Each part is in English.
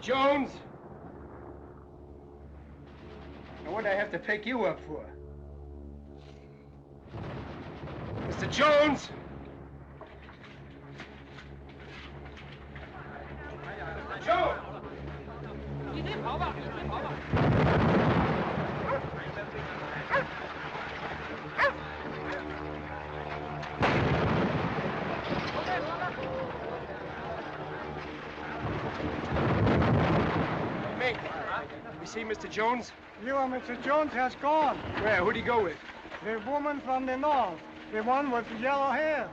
Jones! Now what do I have to pick you up for? Mr. Jones! Jones! You see Mr. Jones? You and Mr. Jones has gone. Where? Who'd he go with? The woman from the north. The one with the yellow hair.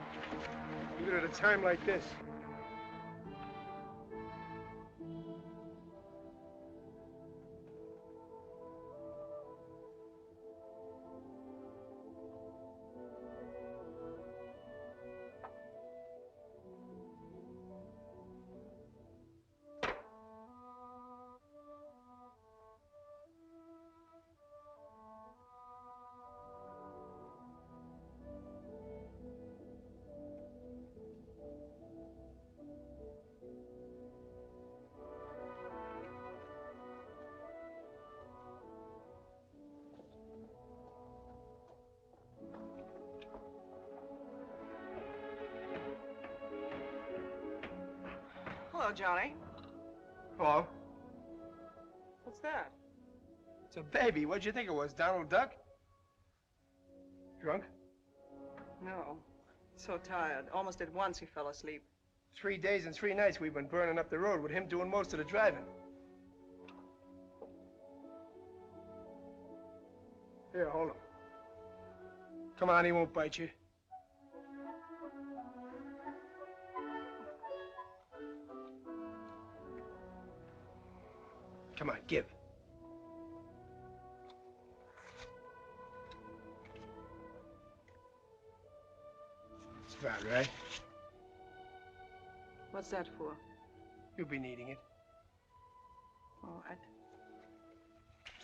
Even at a time like this. Hello, Johnny. Hello? What's that? It's a baby. What'd you think it was, Donald Duck? Drunk? No. So tired. Almost at once he fell asleep. 3 days and 3 nights we've been burning up the road with him doing most of the driving. Here, hold him. Come on, he won't bite you. Come on, give. It's about right. What's that for? You'll be needing it. All right.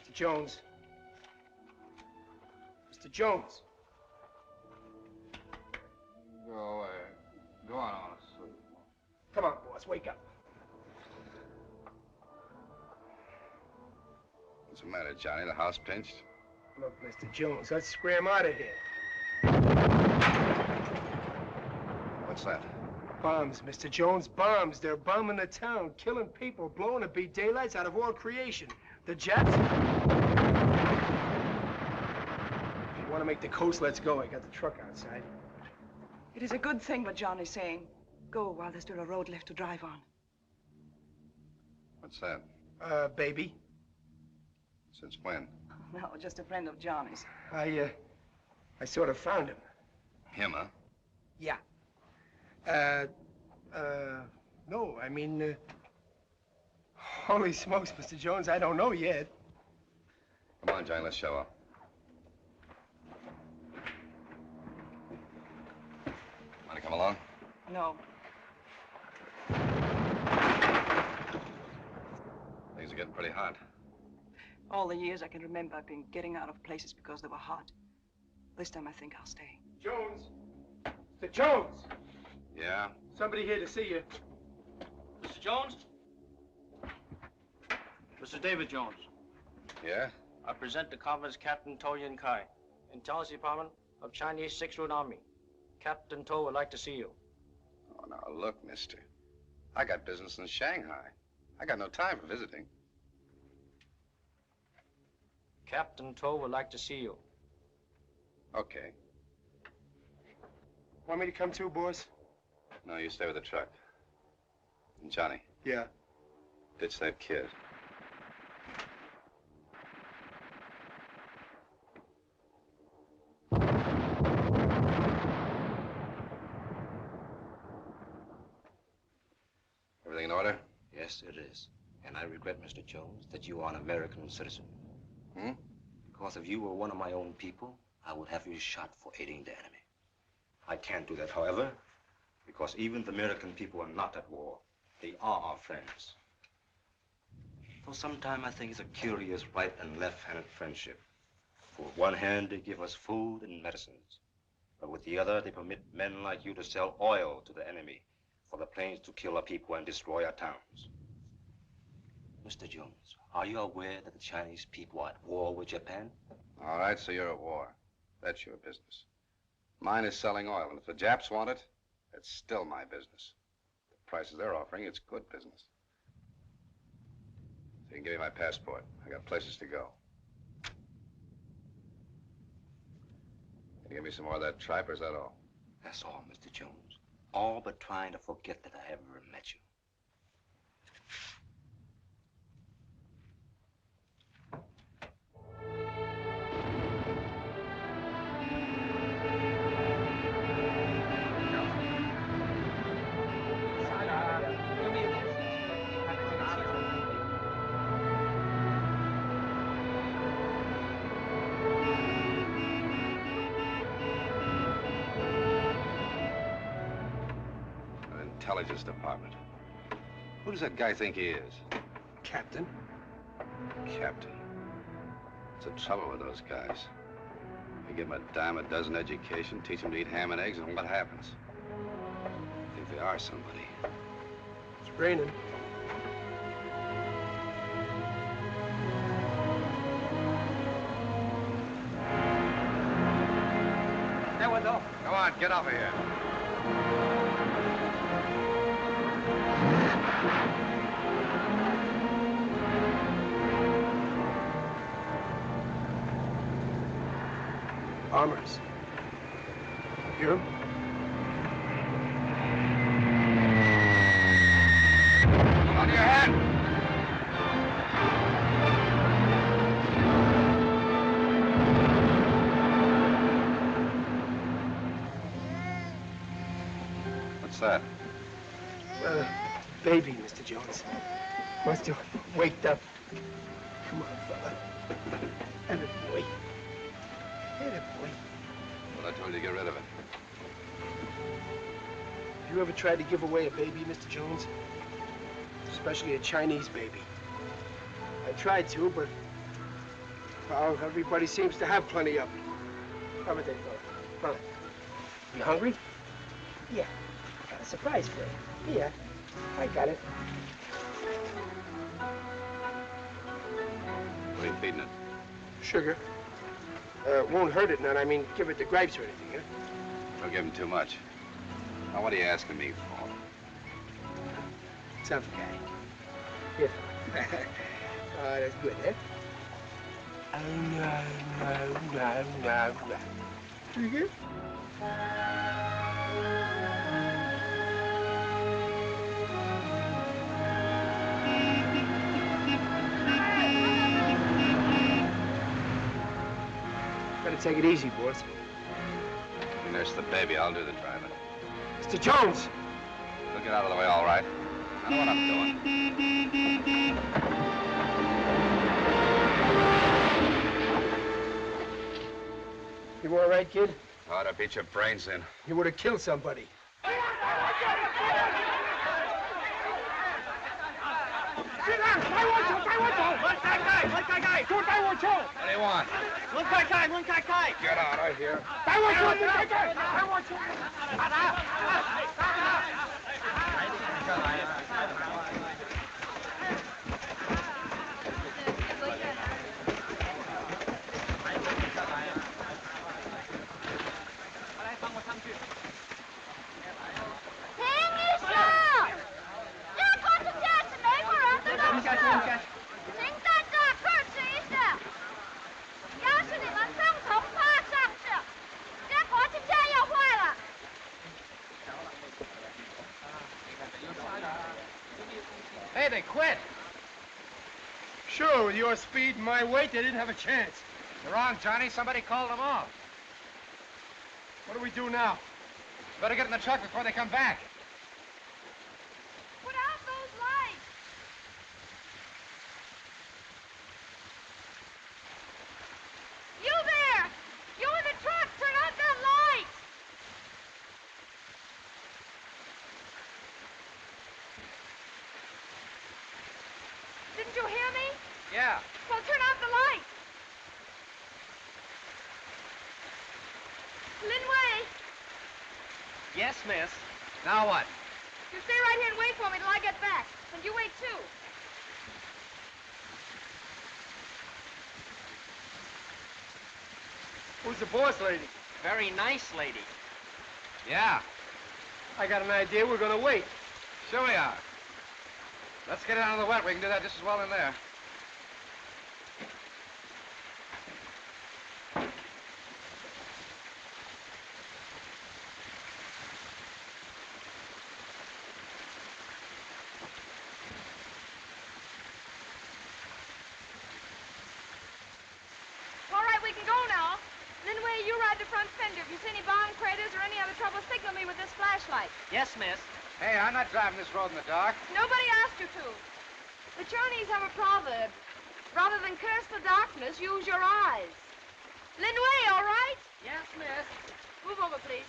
Mr. Jones. Mr. Jones. Go away. Go on, honestly. Come on, boss, wake up. What's the matter, Johnny? The house pinched? Look, Mr. Jones, let's scram out of here. What's that? Bombs, Mr. Jones, bombs. They're bombing the town, killing people, blowing the beat daylights out of all creation. The Japs... If you want to make the coast, let's go. I got the truck outside. It is a good thing what Johnny's saying. Go while there's still a road left to drive on. What's that? Baby. Since when? No, just a friend of Johnny's. I sort of found him. Him, huh? Yeah. No, I mean, holy smokes, Mr. Jones, I don't know yet. Come on, Johnny, let's show up. Want to come along? No. Things are getting pretty hot. All the years I can remember, I've been getting out of places because they were hot. This time I think I'll stay. Jones! Mr. Jones! Yeah? Somebody here to see you. Mr. Jones? Mr. David Jones. Yeah? I present the convoy's Captain Tao-Yuan-Kai, Intelligence Department of Chinese 6th Road Army. Captain To would like to see you. Oh, now, look, mister. I got business in Shanghai. I got no time for visiting. Captain To would like to see you. Okay. Want me to come too, boss? No, you stay with the truck. And Johnny, Yeah. ditch that kid. Everything in order? Yes, it is. And I regret, Mr. Jones, that you are an American citizen. Hmm? Because if you were one of my own people, I would have you shot for aiding the enemy. I can't do that, however, because even the American people are not at war. They are our friends. Though sometimes I think it's a curious right and left-handed friendship. For with one hand, they give us food and medicines. But with the other, they permit men like you to sell oil to the enemy for the planes to kill our people and destroy our towns. Mr. Jones, are you aware that the Chinese people are at war with Japan? All right, so you're at war. That's your business. Mine is selling oil, and if the Japs want it, it's still my business. The prices they're offering, it's good business. So you can give me my passport. I got places to go. Can you give me some more of that tripe, or is that all? That's all, Mr. Jones. All but trying to forget that I ever met you. Intelligence Department. Who does that guy think he is? Captain. Captain. What's the trouble with those guys? You give them a dime a dozen education, teach them to eat ham and eggs, and what happens? I think they are somebody. It's raining. Come on, get off of here. Bombers. Hear 'em? On your head! What's that? Baby, Mr. Jones. Must have waked up. Come on, fella. And a boy. And a boy. Well, I told you to get rid of it. Have you ever tried to give away a baby, Mr. Jones? Especially a Chinese baby. I tried to, but well, everybody seems to have plenty of them. How about that, fella? You hungry? Yeah. Got a surprise for you. Yeah. I got it. What are you feeding it? Sugar. Won't hurt it none. I mean, give it the grapes or anything, huh? Don't give him too much. Now, what are you asking me for? Tough guy. Here, fella. Oh, that's good, huh? Oh, no. Sugar? Better take it easy, boys. You nurse the baby, I'll do the driving. Mr. Jones! We'll get out of the way, all right. I know what I'm doing. You all right, kid? Oh, to beat your brains in. You would have killed somebody. What do you want? Get out, I hear. Hey, they quit. Sure, with your speed and my weight, they didn't have a chance. You're wrong, Johnny. Somebody called them off. What do we do now? Better get in the truck before they come back. Put out those lights. You there! You in the truck! Turn out that light! Didn't you hear me? Yeah. Well, turn out the light. Lin Wei, Yes, miss. Now what? you stay right here and wait for me till I get back. And you wait, too. the boss lady. Very nice lady. Yeah, I got an idea. We're gonna wait. sure we are. Let's get it out of the wet. We can do that just as well in there. All right, we can go now. Lin Wei, you ride the front fender. If you see any bomb craters or any other trouble, signal me with this flashlight. Yes, miss. Hey, I'm not driving this road in the dark. Nobody asked you to. The Chinese have a proverb. Rather than curse the darkness, use your eyes. Lin Wei, all right? Yes, miss. Move over, please.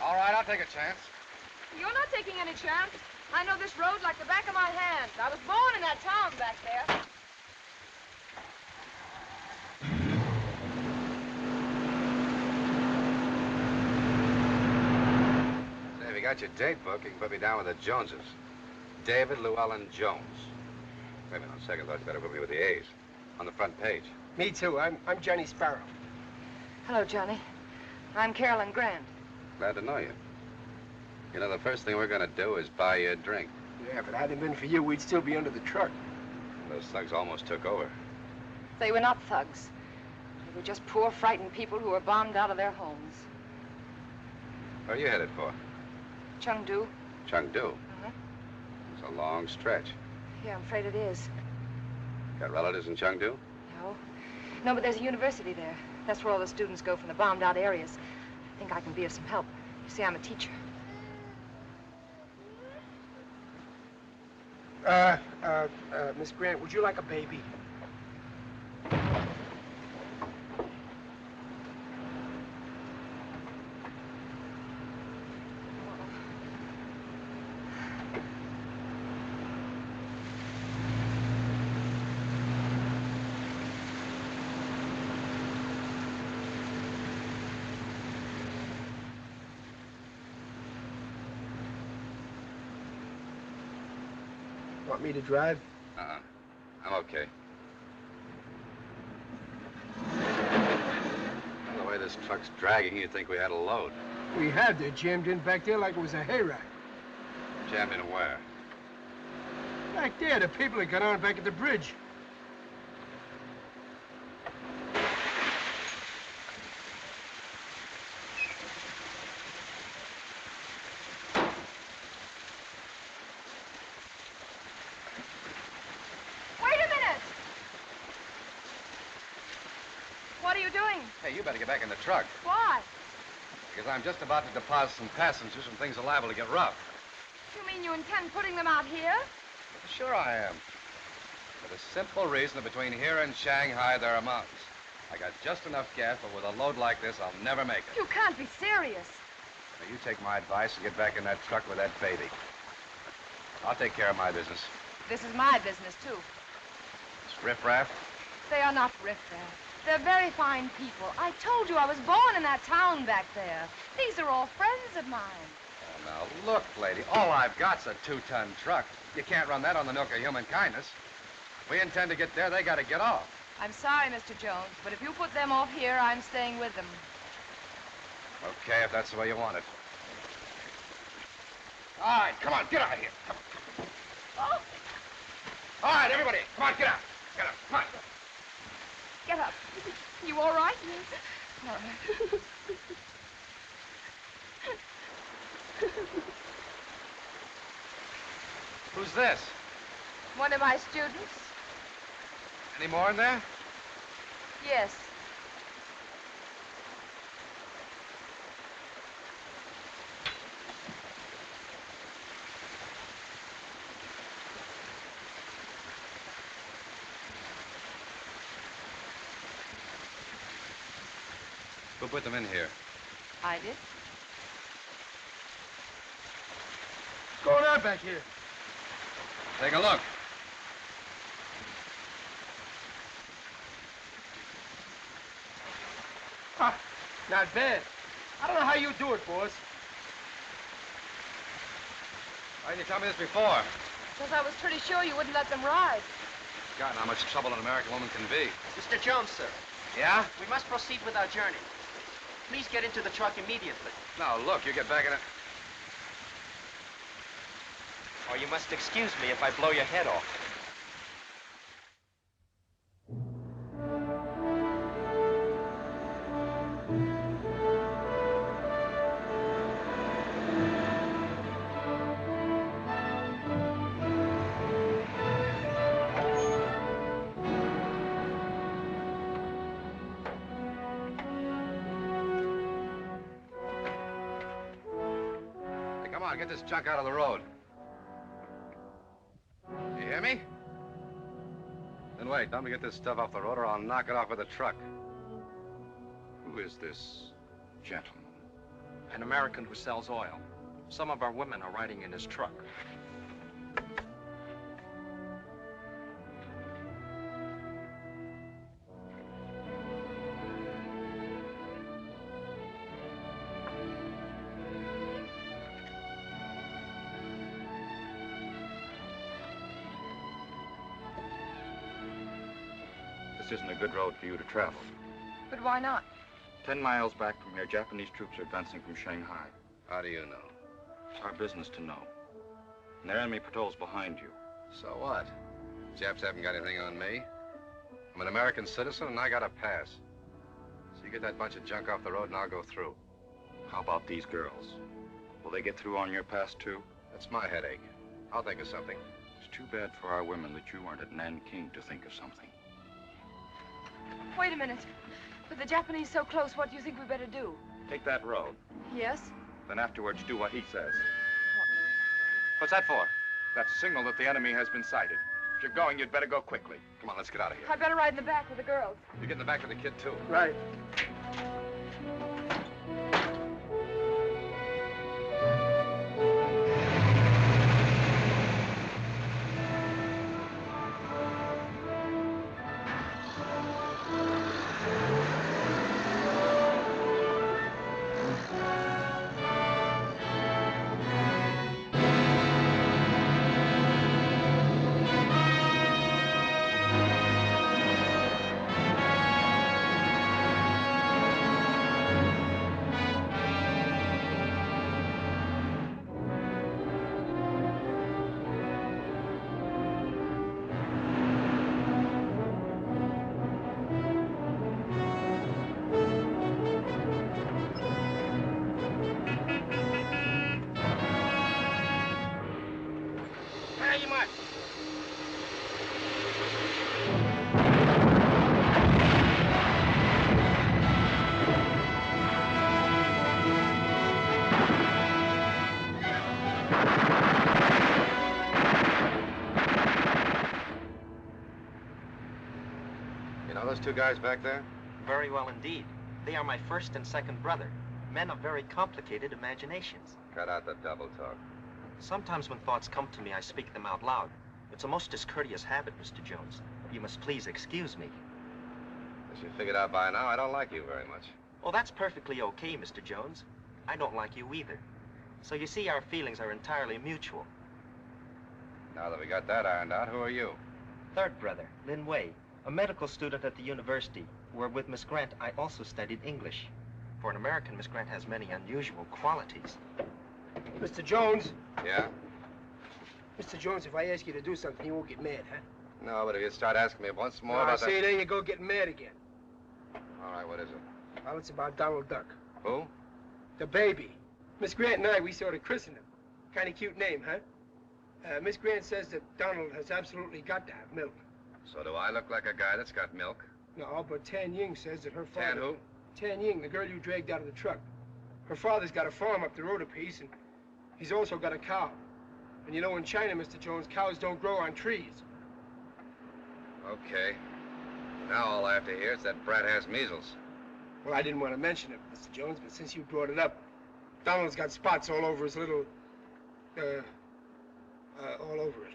All right, I'll take a chance. You're not taking any chance. I know this road like the back of my hand. I was born in that town back there. Say, if you got your date book, you can put me down with the Joneses. David Llewellyn Jones. Wait a minute, on second thought, you better put me with the A's. On the front page. Me too. I'm Johnny Sparrow. Hello, Johnny. I'm Carolyn Grant. Glad to know you. You know, the first thing we're gonna do is buy you a drink. Yeah, if it hadn't been for you, we'd still be under the truck. Those thugs almost took over. They were not thugs. They were just poor, frightened people who were bombed out of their homes. Where are you headed for? Chungtu. Chengdu. Uh-huh. It's a long stretch. Yeah, I'm afraid it is. Got relatives in Chengdu? No. No, but there's a university there. That's where all the students go from the bombed-out areas. I think I can be of some help. You see, I'm a teacher. Miss Grant, would you like a baby? Want me to drive? Uh-uh. I'm okay. Well, the way this truck's dragging, you'd think we had a load. We had. They're jammed in back there like it was a hayride. Jammed in where? Back there, the people that got on back at the bridge. Hey, you better get back in the truck. Why? Because I'm just about to deposit some passengers and things are liable to get rough. You mean you intend putting them out here? Sure I am. For the simple reason that between here and Shanghai, there are mountains. I got just enough gas, but with a load like this, I'll never make it. You can't be serious. Now, you take my advice and get back in that truck with that baby. I'll take care of my business. This is my business, too. This riffraff? They are not riffraff. They're very fine people. I told you I was born in that town back there. These are all friends of mine. Oh, now, look, lady, all I've got's a 2-ton truck. You can't run that on the milk of human kindness. If we intend to get there, they gotta get off. I'm sorry, Mr. Jones, but if you put them off here, I'm staying with them. Okay, if that's the way you want it. All right, come on, get out of here. Come on. Oh! All right, everybody, come on, get out. Get up, come on. Get up. You all right? All right. Who's this? One of my students? Any more in there? Yes. Who put them in here? I did. What's going on back here? Take a look. Huh, not bad. I don't know how you do it, boss. Why didn't you tell me this before? Because I was pretty sure you wouldn't let them ride. God, how much trouble an American woman can be. Mr. Jones, sir. Yeah? We must proceed with our journey. Please get into the truck immediately. Now, look, you get back in it. Or you must excuse me if I blow your head off. Come on, get this junk out of the road. You hear me? Then wait, tell me to get this stuff off the road or I'll knock it off with a truck. Who is this gentleman? An American who sells oil. Some of our women are riding in his truck. This isn't a good road for you to travel. But why not? 10 miles back from here, Japanese troops are advancing from Shanghai. How do you know? It's our business to know. And there are enemy patrols behind you. So what? Japs haven't got anything on me. I'm an American citizen and I got a pass. So you get that bunch of junk off the road and I'll go through. How about these girls? Will they get through on your pass, too? That's my headache. I'll think of something. It's too bad for our women that you weren't at Nanking to think of something. Wait a minute. With the Japanese so close, what do you think we better do? Take that road. Yes? Then afterwards, do what he says. What's that for? That's a signal that the enemy has been sighted. If you're going, you'd better go quickly. Come on, let's get out of here. I better ride in the back with the girls. You get in the back of the kid, too. Right. You know those two guys back there? Very well indeed. They are my first and second brother. Men of very complicated imaginations. Cut out the double talk. Sometimes when thoughts come to me, I speak them out loud. It's a most discourteous habit, Mr. Jones. You must please excuse me. As you figured out by now, I don't like you very much. Well, that's perfectly okay, Mr. Jones. I don't like you either. So you see, our feelings are entirely mutual. Now that we got that ironed out, who are you? Third brother, Lin Wei, a medical student at the university, where with Miss Grant I also studied English. For an American, Miss Grant has many unusual qualities. Mr. Jones. Yeah? Mr. Jones, if I ask you to do something, you won't get mad, huh? No, but if you start asking me once more No, about see, that... there you go, getting mad again. All right, what is it? Well, it's about Donald Duck. Who? The baby. Miss Grant and I, we sort of christened him. Kind of cute name, huh? Miss Grant says that Donald has absolutely got to have milk. So do I look like a guy that's got milk? No, but Tan Ying says that her father... Tan who? Tan Ying, the girl you dragged out of the truck. Her father's got a farm up the road a piece, and he's also got a cow. And you know, in China, Mr. Jones, cows don't grow on trees. Okay. Now all I have to hear is that brat has measles. Well, I didn't want to mention it, Mr. Jones, but since you brought it up, Donald's got spots all over his little... all over it.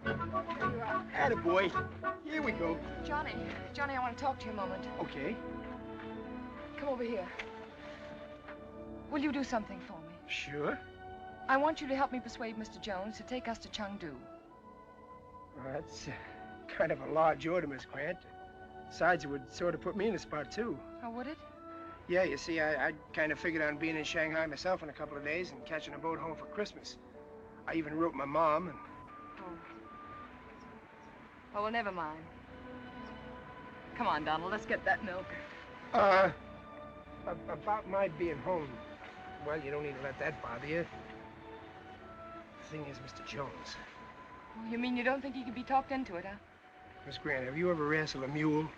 Here you are. Attaboy. Here we go. Johnny, I want to talk to you a moment. Okay. Come over here. Will you do something for me? Sure. I want you to help me persuade Mr. Jones to take us to Chungtu. Well, that's kind of a large order, Miss Grant. Besides, it would sort of put me in a spot, too. Oh, would it? Yeah, you see, I kind of figured on being in Shanghai myself in a couple of days and catching a boat home for Christmas. I even wrote my mom and... Oh, well, never mind. Come on, Donald, let's get that milk. About my being home, well, you don't need to let that bother you. The thing is, Mr. Jones. Oh, you mean you don't think he could be talked into it, huh? Miss Grant, have you ever wrestled a mule?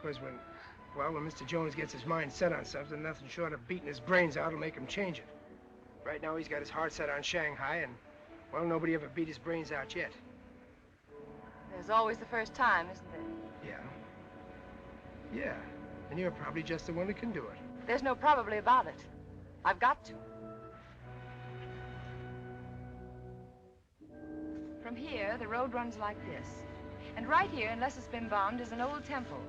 Because when Mr. Jones gets his mind set on something, nothing short of beating his brains out will make him change it. Right now, he's got his heart set on Shanghai, and, well, nobody ever beat his brains out yet. There's always the first time, isn't there? Yeah. Yeah. And you're probably just the one who can do it. There's no probably about it. I've got to. From here, the road runs like this. And right here, unless it's been bombed, is an old temple.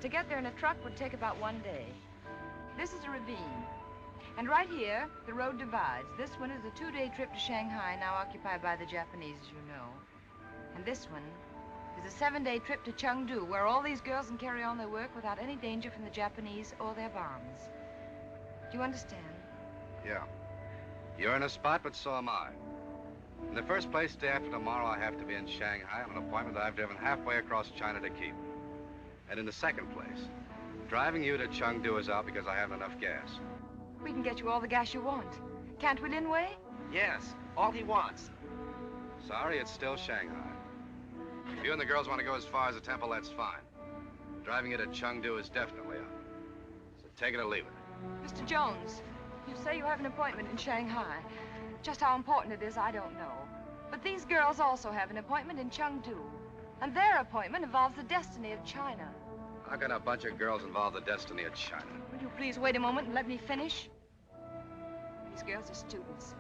To get there in a truck would take about 1 day. This is a ravine. And right here, the road divides. This one is a 2-day trip to Shanghai, now occupied by the Japanese, as you know. And this one is a 7-day trip to Chungtu, where all these girls can carry on their work without any danger from the Japanese or their bombs. Do you understand? Yeah. You're in a spot, but so am I. In the first place, day after tomorrow, I have to be in Shanghai on an appointment that I've driven halfway across China to keep. And in the second place, driving you to Chungtu is out because I haven't enough gas. We can get you all the gas you want. Can't we, Lin Wei? Yes, all he wants. Sorry, it's still Shanghai. If you and the girls want to go as far as the temple, that's fine. Driving you to Chungtu is definitely out. So take it or leave it. Mr. Jones, you say you have an appointment in Shanghai. Just how important it is, I don't know. But these girls also have an appointment in Chungtu. And their appointment involves the destiny of China. How can a bunch of girls involve the destiny of China? Will you please wait a moment and let me finish? These girls are students.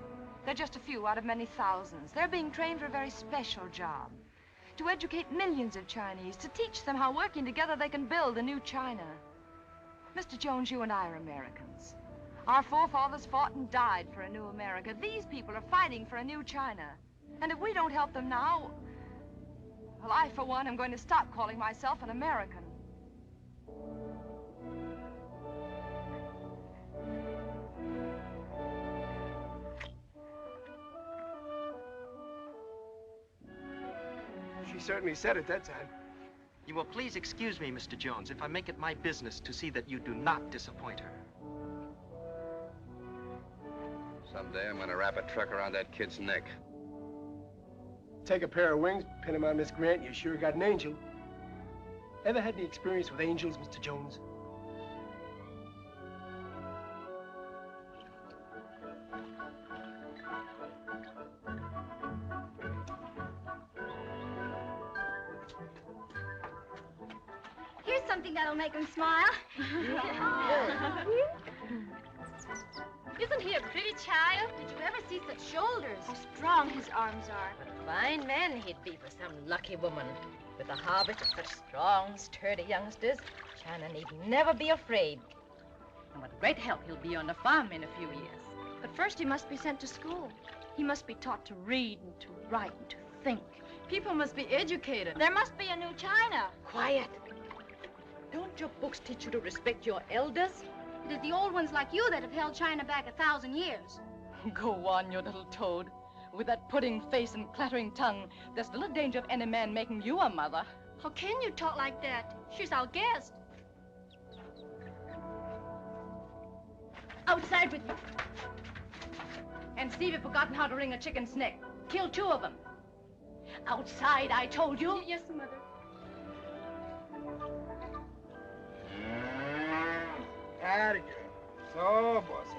They're just a few out of many thousands. They're being trained for a very special job. To educate millions of Chinese, to teach them how working together they can build a new China. Mr. Jones, you and I are Americans. Our forefathers fought and died for a new America. These people are fighting for a new China. And if we don't help them now, well, I, for one, am going to stop calling myself an American. She certainly said it that time. You will please excuse me, Mr. Jones, if I make it my business to see that you do not disappoint her. Someday I'm going to wrap a truck around that kid's neck. Take a pair of wings, pin them on Miss Grant, you sure got an angel. Ever had any experience with angels, Mr. Jones? Here's something that'll make him smile. Isn't he a pretty child? Did you ever see such shoulders? How strong his arms are. What a fine man he'd be for some lucky woman. With a harvest of such strong, sturdy youngsters, China need never be afraid. And what great help he'll be on the farm in a few years. But first he must be sent to school. He must be taught to read and to write and to think. People must be educated. There must be a new China. Quiet. Don't your books teach you to respect your elders? It is the old ones like you that have held China back 1,000 years. Go on, you little toad. With that pudding face and clattering tongue, there's little danger of any man making you a mother. How can you talk like that? She's our guest. Outside with you. And see if you've forgotten how to wring a chicken's neck. Kill 2 of them. Outside, I told you. Yes, Mother. Atta girl. So bossy.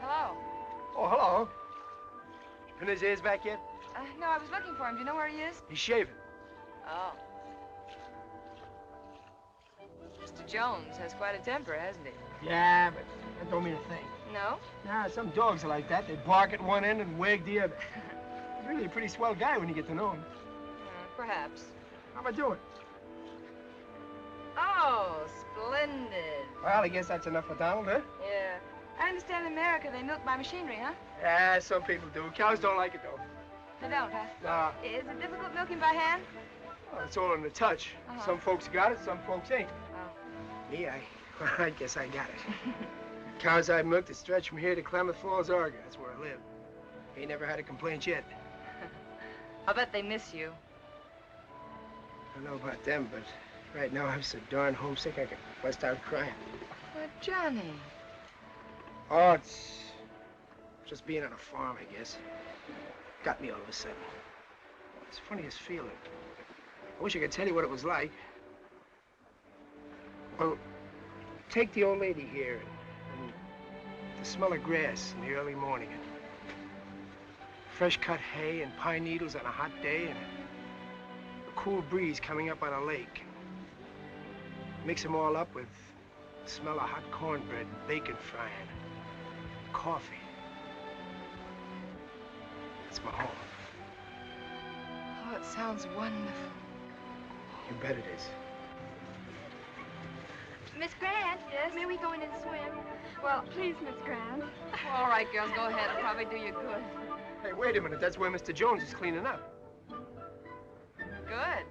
Hello. Oh, hello. Pin his ears back yet? No, I was looking for him. Do you know where he is? He's shaving. Oh. Mr. Jones has quite a temper, hasn't he? Yeah, but that don't mean a thing. No? Nah, some dogs are like that. They bark at one end and wag the other. He's really a pretty swell guy when you get to know him. Perhaps. How am I doing? Oh, splendid. Well, I guess that's enough for Donald, huh? Yeah. I understand in America they milk by machinery, huh? Yeah, some people do. Cows don't like it, though. They don't, huh? Nah. Is it difficult milking by hand? Well, it's all in the touch. Some folks got it, some folks ain't. Oh. Me, I guess I got it. Cows I've milked that stretch from here to Klamath Falls, Oregon. That's where I live. Ain't never had a complaint yet. I'll bet they miss you. I don't know about them, but right now I'm so darn homesick I could bust out crying. But Johnny. Oh, it's just being on a farm, I guess. Got me all of a sudden. It's the funniest feeling. I wish I could tell you what it was like. Well, take the old lady here and the smell of grass in the early morning and fresh cut hay and pine needles on a hot day and a cool breeze coming up on a lake. Mix them all up with the smell of hot cornbread and bacon frying and coffee. That's my home. Oh, it sounds wonderful. You bet it is. Miss Grant, yes? May we go in and swim? Well, Please, Miss Grant. all right, girls, go ahead. It'll probably do you good. Hey, wait a minute. That's where Mr. Jones is cleaning up. Good.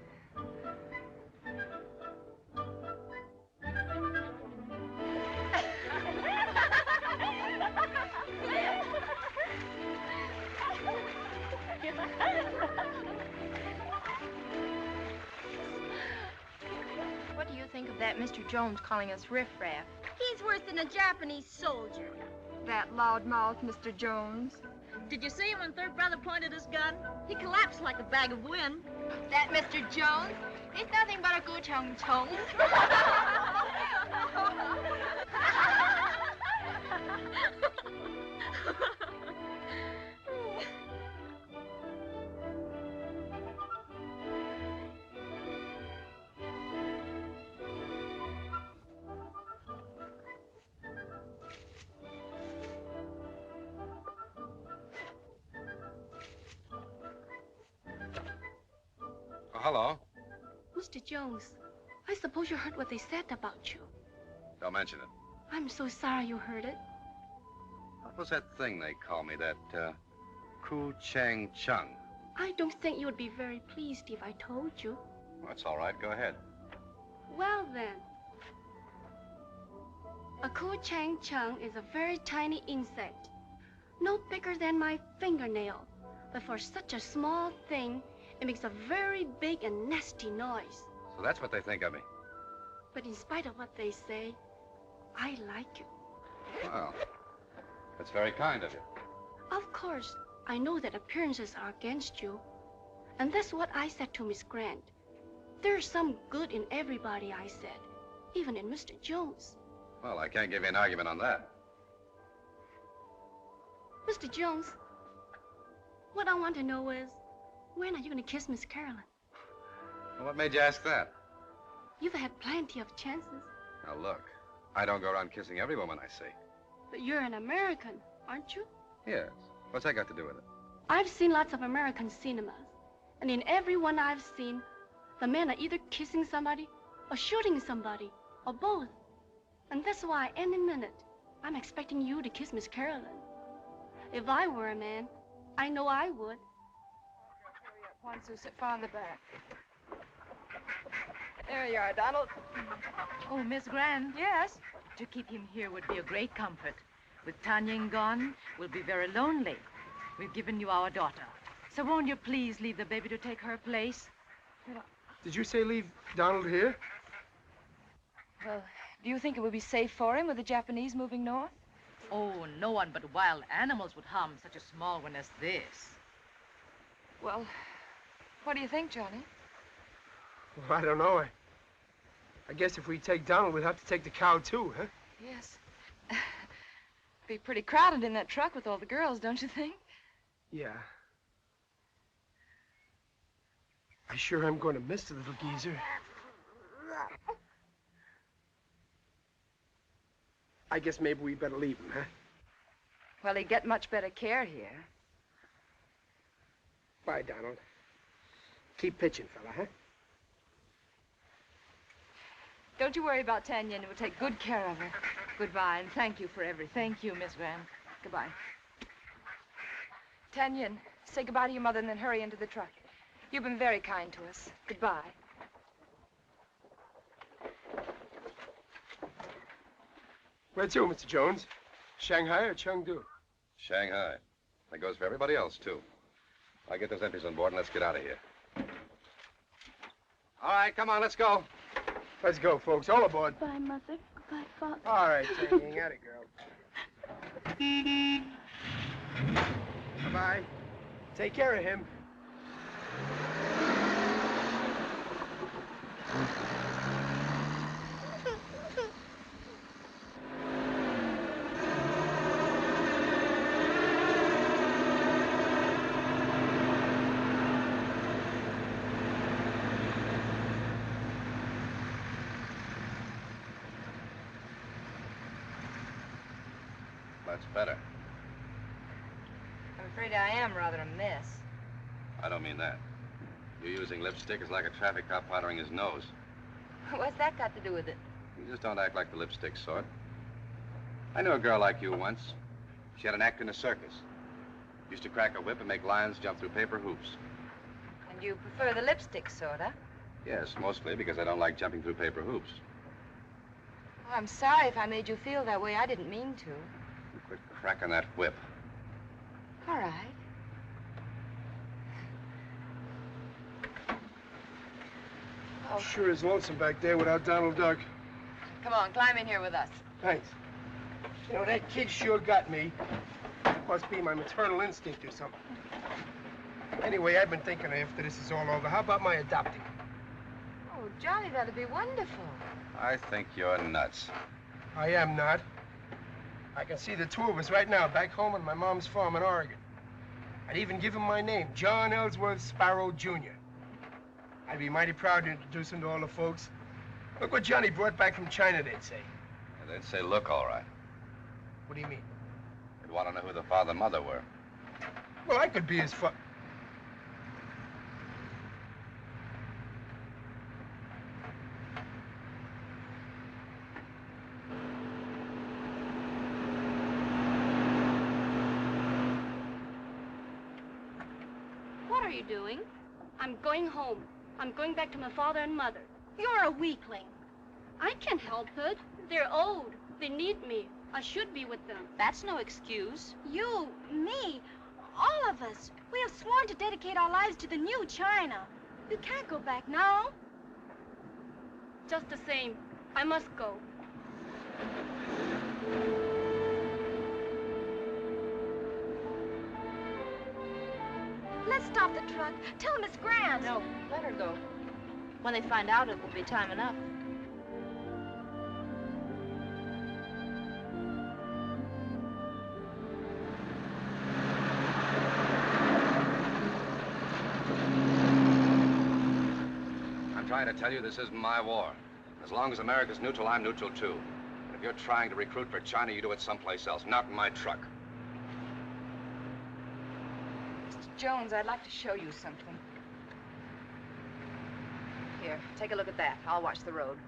What do you think of that Mr. Jones calling us riffraff? He's worse than a Japanese soldier. That loudmouth, Mr. Jones. Did you see him when Third Brother pointed his gun? He collapsed like a bag of wind. That Mr. Jones? He's nothing but a good Chungtu. Oh, hello. Mr. Jones, I suppose you heard what they said about you. Don't mention it. I'm so sorry you heard it. What was that thing they call me, that, Ku Chang Chung? I don't think you would be very pleased if I told you. Well, that's all right. Go ahead. Well, then. A Ku Chang Chung is a very tiny insect, no bigger than my fingernail. But for such a small thing, it makes a very big and nasty noise. So that's what they think of me. But in spite of what they say, I like you. Well, that's very kind of you. Of course, I know that appearances are against you. And that's what I said to Miss Grant. There's some good in everybody, I said, even in Mr. Jones. Well, I can't give you an argument on that. Mr. Jones, what I want to know is, when are you going to kiss Miss Carolyn? Well, what made you ask that? You've had plenty of chances. Now, look, I don't go around kissing every woman I see. But you're an American, aren't you? Yes. What's that got to do with it? I've seen lots of American cinemas. And in every one I've seen, the men are either kissing somebody or shooting somebody, or both. And that's why any minute, I'm expecting you to kiss Miss Carolyn. If I were a man, I know I would. One, Sue, sit far in the back. There you are, Donald. Oh, Miss Grant. Yes? To keep him here would be a great comfort. With Tan Ying gone, we'll be very lonely. We've given you our daughter. So won't you please leave the baby to take her place? Did you say leave Donald here? Well, do you think it would be safe for him with the Japanese moving north? Oh, no one but wild animals would harm such a small one as this. Well, what do you think, Johnny? Well, I don't know. I guess if we take Donald, we'd have to take the cow, too, huh? Yes. Be pretty crowded in that truck with all the girls, don't you think? Yeah. I sure am going to miss the little geezer. I guess maybe we better leave him, huh? Well, he'd get much better care here. Bye, Donald. Keep pitching, fella, huh? Don't you worry about Tan Ying. We'll take good care of her. Goodbye, and thank you for everything. Thank you, Miss Grant. Goodbye. Tan Ying, say goodbye to your mother and then hurry into the truck. You've been very kind to us. Goodbye. Where to, Mr. Jones? Shanghai or Chungtu? Shanghai. That goes for everybody else, too. I'll get those entries on board and let's get out of here. All right, come on, let's go. Let's go, folks. All aboard. Bye, Mother. Goodbye, Father. All right, Tan Ying. At it, girl. Bye-bye. Take care of him. That's better. I'm afraid I am rather a mess. I don't mean that. You using lipstick is like a traffic cop powdering his nose. What's that got to do with it? You just don't act like the lipstick sort. I knew a girl like you once. She had an act in a circus. Used to crack a whip and make lions jump through paper hoops. And you prefer the lipstick sort, huh? Yes, mostly because I don't like jumping through paper hoops. Oh, I'm sorry if I made you feel that way. I didn't mean to. Quit cracking that whip. All right. Oh. Sure is lonesome back there without Donald Duck. Come on, climb in here with us. Thanks. You know, that kid sure got me. Must be my maternal instinct or something. Anyway, I've been thinking after this is all over, how about my adopting? Oh, Johnny, that'd be wonderful. I think you're nuts. I am not. I can see the two of us right now back home on my mom's farm in Oregon. I'd even give him my name, John Ellsworth Sparrow, Jr. I'd be mighty proud to introduce him to all the folks. Look what Johnny brought back from China, they'd say. And they'd say, look, all right. What do you mean? They'd want to know who the father and mother were. Well, I could be his What are you doing? I'm going home. I'm going back to my father and mother. You're a weakling. I can't help it. They're old. They need me. I should be with them. That's no excuse. You, me, all of us. We have sworn to dedicate our lives to the new China. You can't go back now. Just the same, I must go. Let's stop the truck. Tell Miss Grant. No, let her go. When they find out, it will be time enough. I'm trying to tell you this isn't my war. As long as America's neutral, I'm neutral too. And if you're trying to recruit for China, you do it someplace else, not in my truck. Mr. Jones, I'd like to show you something. Here, take a look at that. I'll watch the road.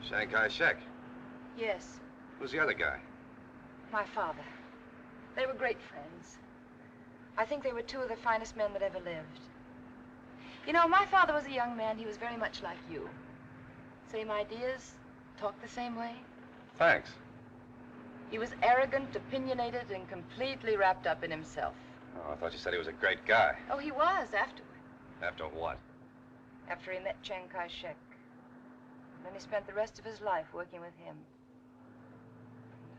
Shanghai Shek. Yes, Who's the other guy? my father. They were great friends. I think they were two of the finest men that ever lived. You know, my father was a young man. He was very much like you. Same ideas, talked the same way. Thanks. He was arrogant, opinionated, and completely wrapped up in himself. Oh, I thought you said he was a great guy. Oh, he was afterward. After what? After he met Chiang Kai-shek. And then he spent the rest of his life working with him.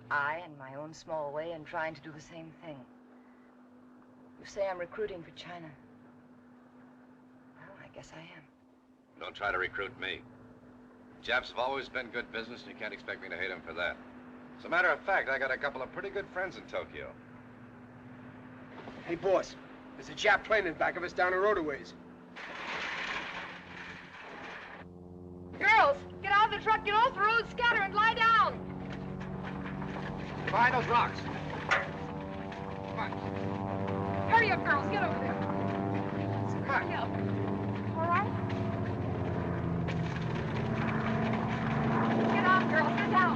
I, in my own small way, am trying to do the same thing. You say I'm recruiting for China. Well, I guess I am. Don't try to recruit me. Japs have always been good business, and you can't expect me to hate them for that. As a matter of fact, I got a couple of pretty good friends in Tokyo. Hey, boss. There's a Jap plane in back of us down the road a ways. Girls, get out of the truck, get off the road, scatter, and lie down. Behind those rocks. Hurry up, girls. Get over there. Hurry up. All right? Get out, girls. Get down.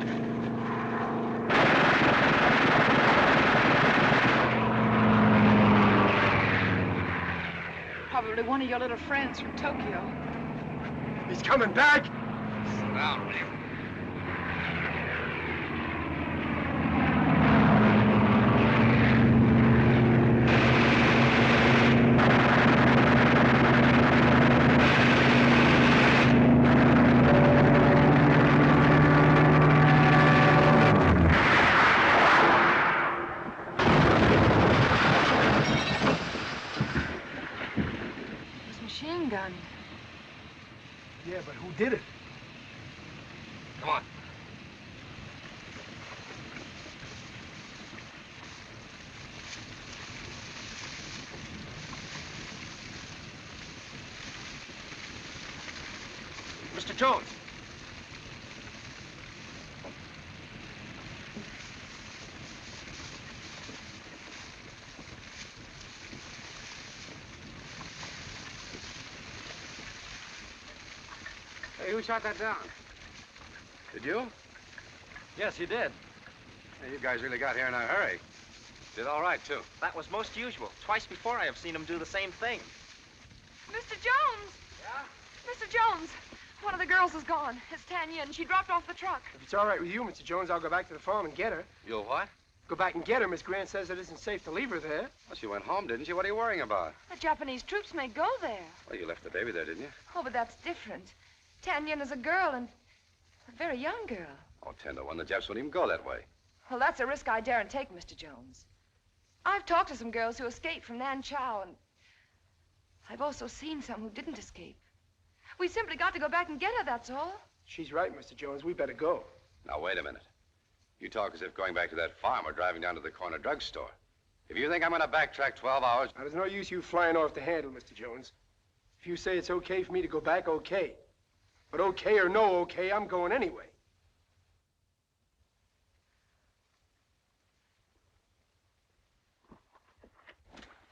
Probably one of your little friends from Tokyo. He's coming back. Sit down, will you? Gun. Yeah, but who did it? Come on. Mr. Jones. Hey, who shot that down? Did you? Yes, he did. Hey, you guys really got here in a hurry. Did all right, too. That was most usual. Twice before I have seen him do the same thing. Mr. Jones! Yeah? Mr. Jones! One of the girls is gone. It's Tan Ying. She dropped off the truck. If it's all right with you, Mr. Jones, I'll go back to the farm and get her. You'll what? Go back and get her. Miss Grant says it isn't safe to leave her there. Well, she went home, didn't she? What are you worrying about? The Japanese troops may go there. Well, you left the baby there, didn't you? Oh, but that's different. Tan Ying is a girl, and a very young girl. Oh, 10 to 1, the Japs wouldn't even go that way. Well, that's a risk I daren't take, Mr. Jones. I've talked to some girls who escaped from Nan Chao, and I've also seen some who didn't escape. We simply got to go back and get her, that's all. She's right, Mr. Jones. We better go. Now, wait a minute. You talk as if going back to that farm or driving down to the corner drugstore. If you think I'm going to backtrack 12 hours... Now, there's no use you flying off the handle, Mr. Jones. If you say it's okay for me to go back, okay. But okay or no okay, I'm going anyway.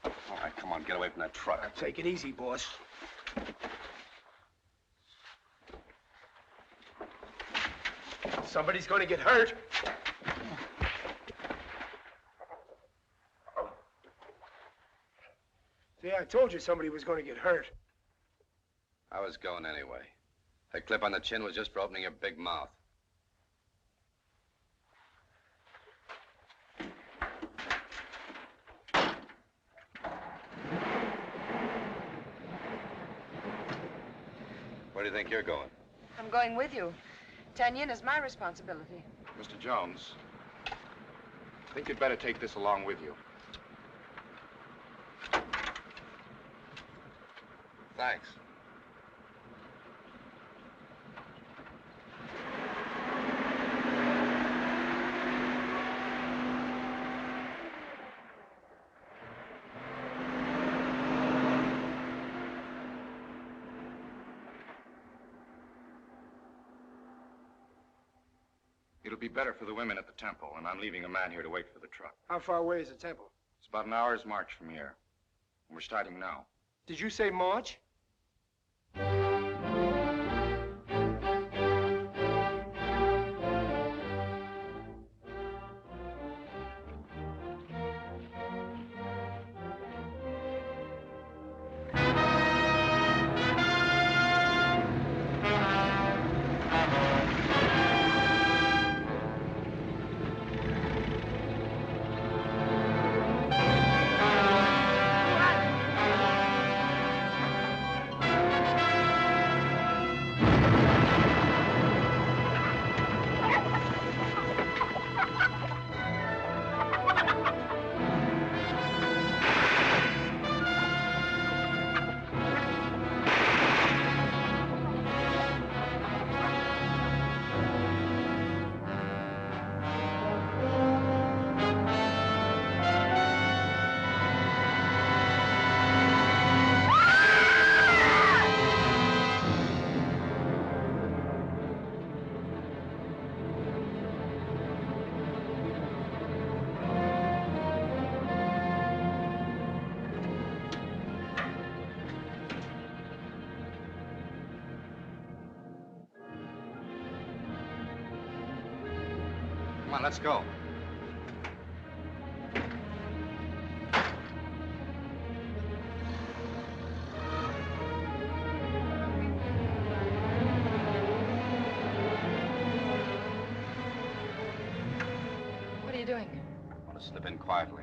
All right, come on, get away from that truck. Now, take it easy, boss. Somebody's going to get hurt. See, I told you somebody was going to get hurt. I was going anyway. That clip on the chin was just for opening your big mouth. Where do you think you're going? I'm going with you. Tan Ying is my responsibility. Mr. Jones, I think you'd better take this along with you. Thanks. It'll be better for the women at the temple, and I'm leaving a man here to wait for the truck. How far away is the temple? It's about an hour's march from here. We're starting now. Did you say march? on, let's go. What are you doing? I want to slip in quietly.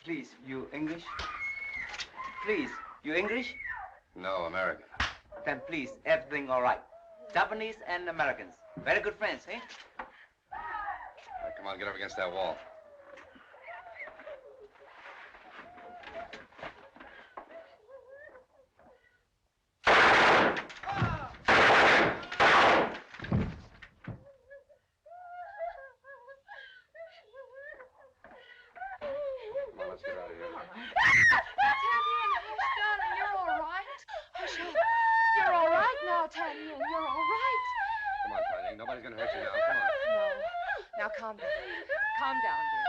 Please, you English? Please, you English? No, American. Then please, everything all right. Japanese and Americans. Very good friends, eh? All right, come on, get up against that wall. Let's get out of here. Darling, you're all right. Hush up. You're all right now, Tan Ying. You're all right. Come on, Tan Ying. Nobody's going to hurt you now. Come on. No. Now calm down. Calm down, dear.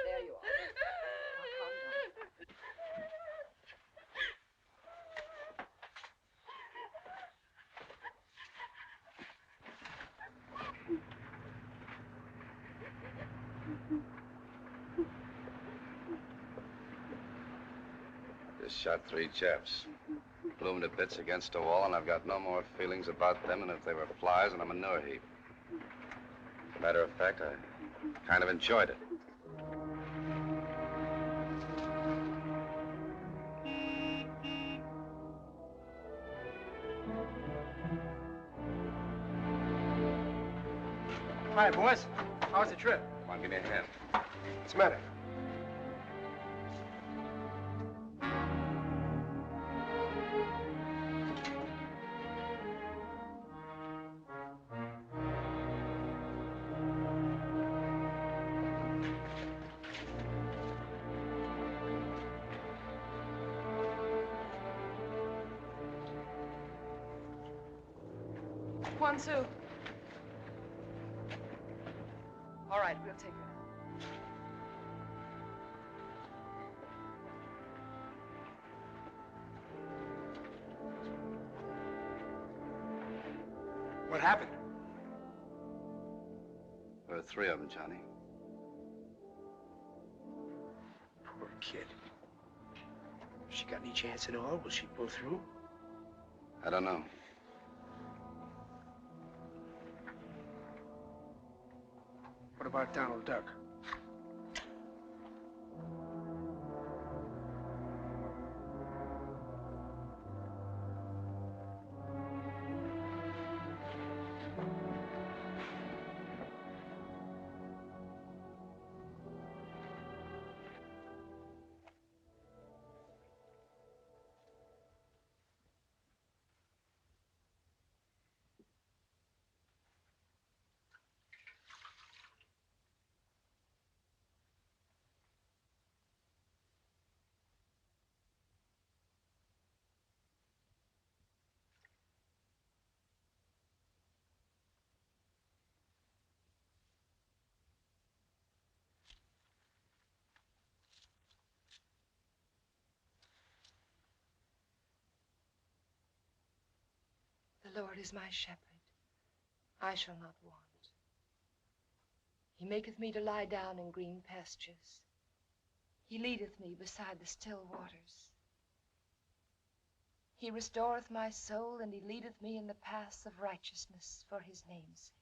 There you are. Now calm down. Just shot 3 chaps. Blew them to bits against a wall, and I've got no more feelings about them than if they were flies in a manure heap. As a matter of fact, I kind of enjoyed it. Hi, boys. How was the trip? Come on, give me a hand. What's the matter? Sue. All right, we'll take her. What happened? There were 3 of them, Johnny. Poor kid. If she got any chance at all, will she pull through? I don't know. What about Donald Duck? The Lord is my shepherd. I shall not want. He maketh me to lie down in green pastures. He leadeth me beside the still waters. He restoreth my soul, and he leadeth me in the paths of righteousness for his name's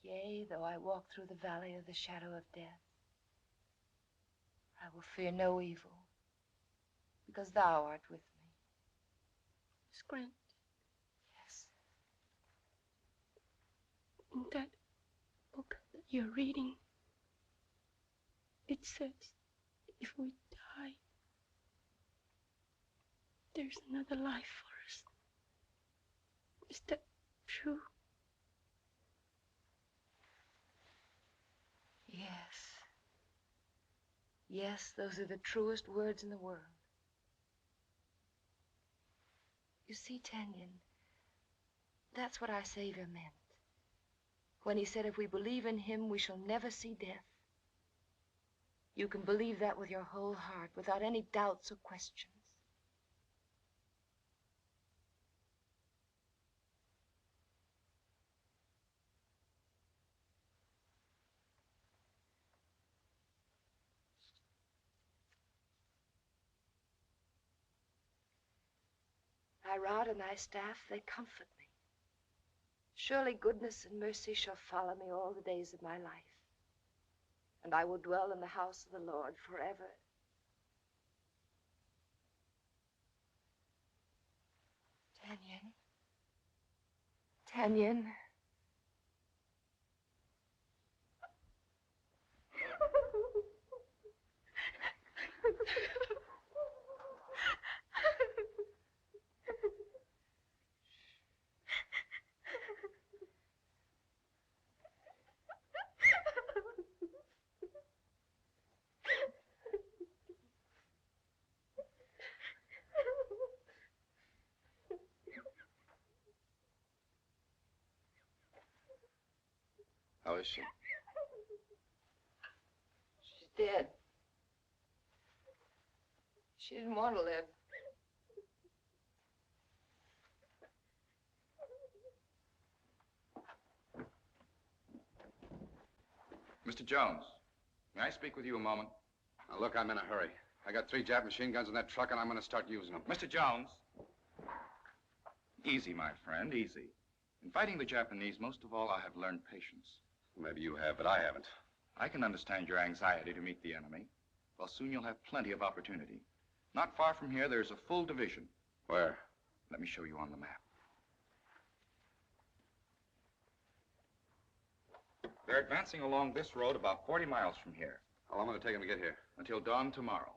sake. Yea, though I walk through the valley of the shadow of death, I will fear no evil, because thou art with me. Miss Grant. Yes. In that book that you're reading, It says, if we die, there's another life for us. Is that true? Yes. Yes, those are the truest words in the world. You see, Tan Ying, that's what our Savior meant when he said if we believe in him, we shall never see death. You can believe that with your whole heart, without any doubts or questions. Thy rod and thy staff, they comfort me. Surely goodness and mercy shall follow me all the days of my life, and I will dwell in the house of the Lord forever. Tan Ying. Tan Ying. How is she? She's dead. She didn't want to live. Mr. Jones, may I speak with you a moment? Now, look, I'm in a hurry. I got 3 Jap machine guns in that truck, and I'm going to start using them. Mr. Jones. Easy, my friend, easy. In fighting the Japanese, most of all, I have learned patience. Maybe you have, but I haven't. I can understand your anxiety to meet the enemy. Well, soon you'll have plenty of opportunity. Not far from here, there's a full division. Where? Let me show you on the map. They're advancing along this road about 40 miles from here. How long will it take them to get here? Until dawn tomorrow.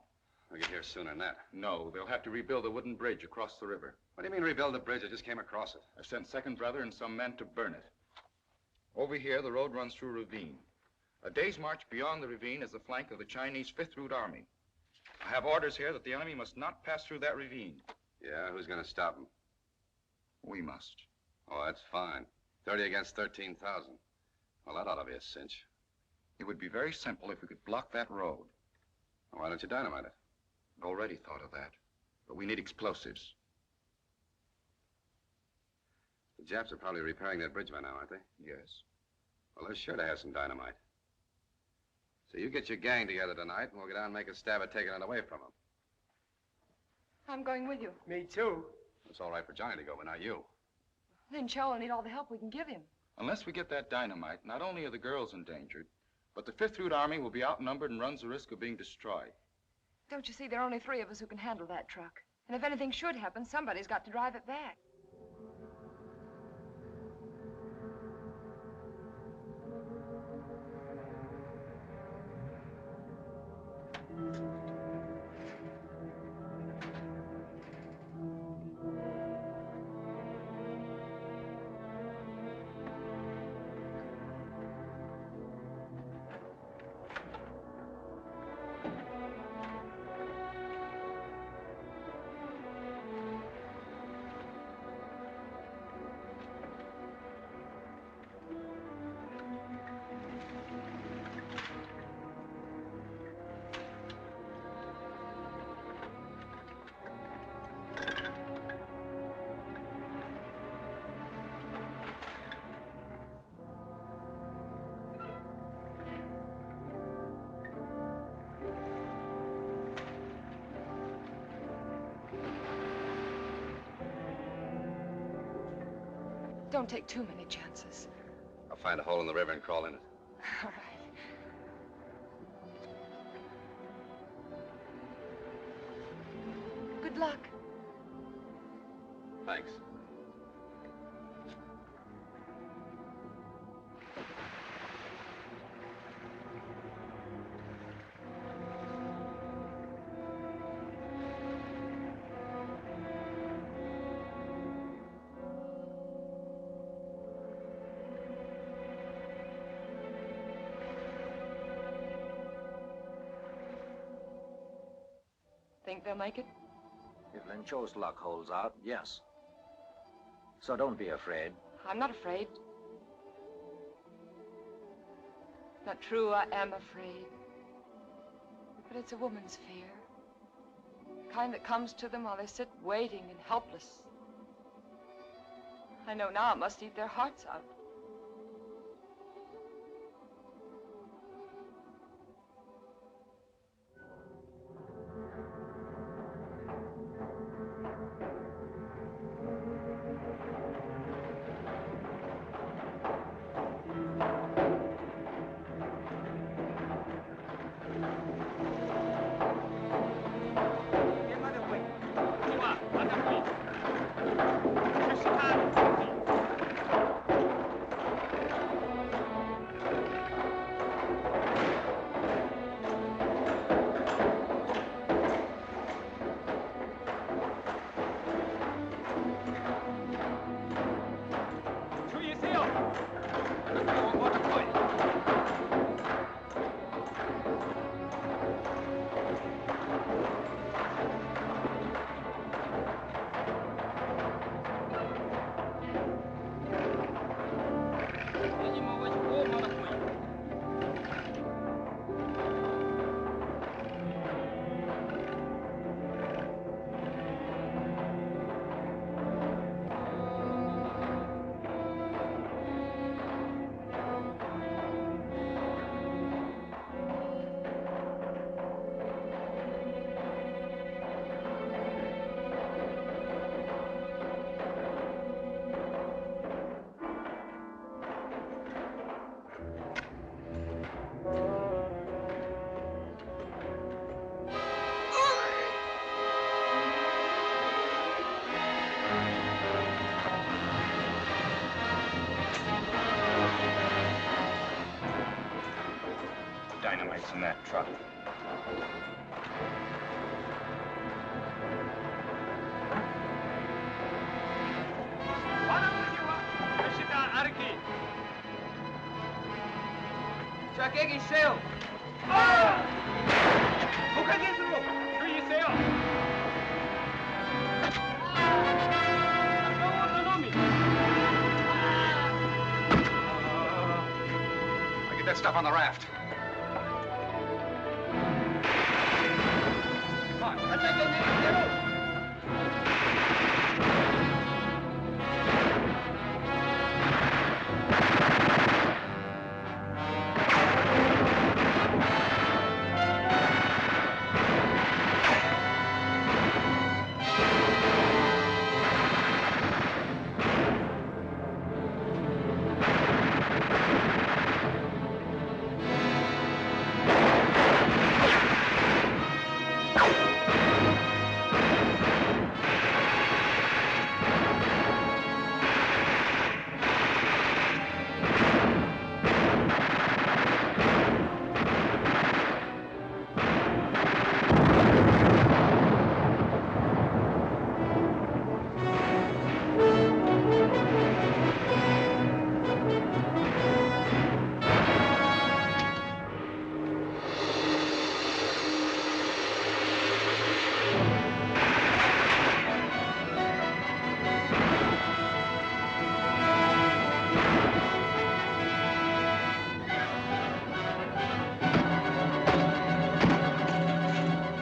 They'll get here sooner than that. No, they'll have to rebuild a wooden bridge across the river. What do you mean rebuild the bridge? I just came across it. I've sent Second Brother and some men to burn it. Over here, the road runs through a ravine. A day's march beyond the ravine is the flank of the Chinese 5th Route Army. I have orders here that the enemy must not pass through that ravine. Yeah, who's going to stop them? We must. Oh, that's fine. 30 against 13,000. Well, that ought to be a cinch. It would be very simple if we could block that road. Well, why don't you dynamite it? I've already thought of that. But we need explosives. The Japs are probably repairing that bridge by now, aren't they? Yes. Well, they're sure to have some dynamite. So you get your gang together tonight, and we'll go down and make a stab at taking it away from them. I'm going with you. Me too. It's all right for Johnny to go, but not you. Lin Cho will need all the help we can give him. Unless we get that dynamite, not only are the girls endangered, but the 5th Route Army will be outnumbered and runs the risk of being destroyed. Don't you see, there are only 3 of us who can handle that truck. And if anything should happen, somebody's got to drive it back. Don't take too many chances. I'll find a hole in the river and crawl in it. All right. Good luck. Thanks. think they'll make it? If Lin Cho's luck holds out, yes. So don't be afraid. I'm not afraid. Not true, I am afraid. But it's a woman's fear. The kind that comes to them while they sit waiting and helpless. I know now it must eat their hearts out. Dynamite's in that truck. Get that stuff on the raft.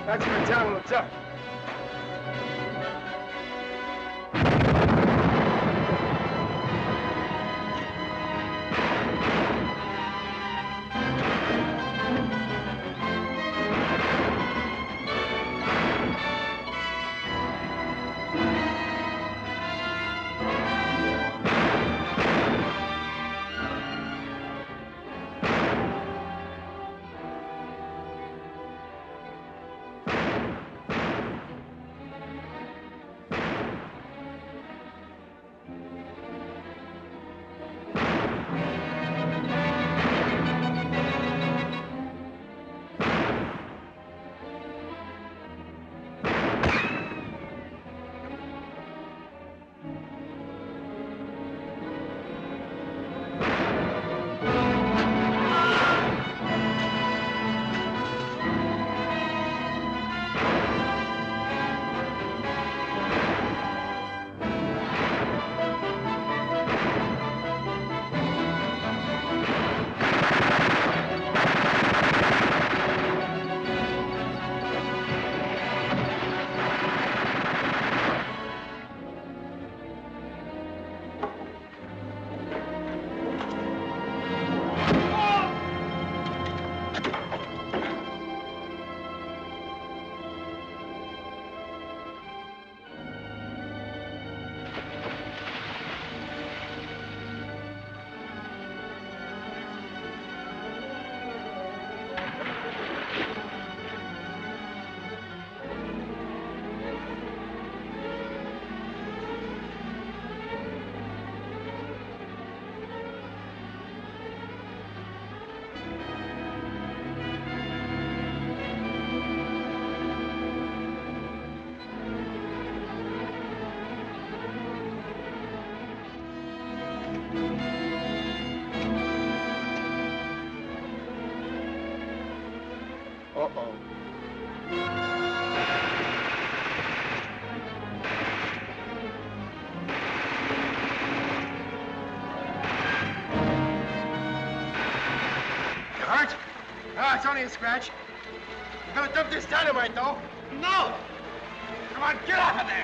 That's for Tao-Yuan-Kai. it's only a scratch. You gotta dump this dynamite, though. No! Come on, get off of there!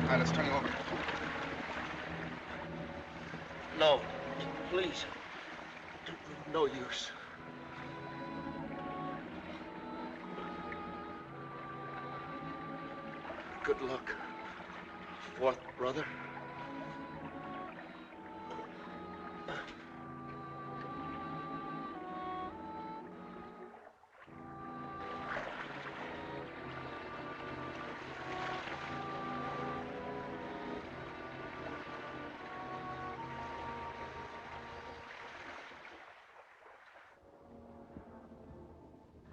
All right, let's turn him over. No, please. No use. Good luck, fourth brother.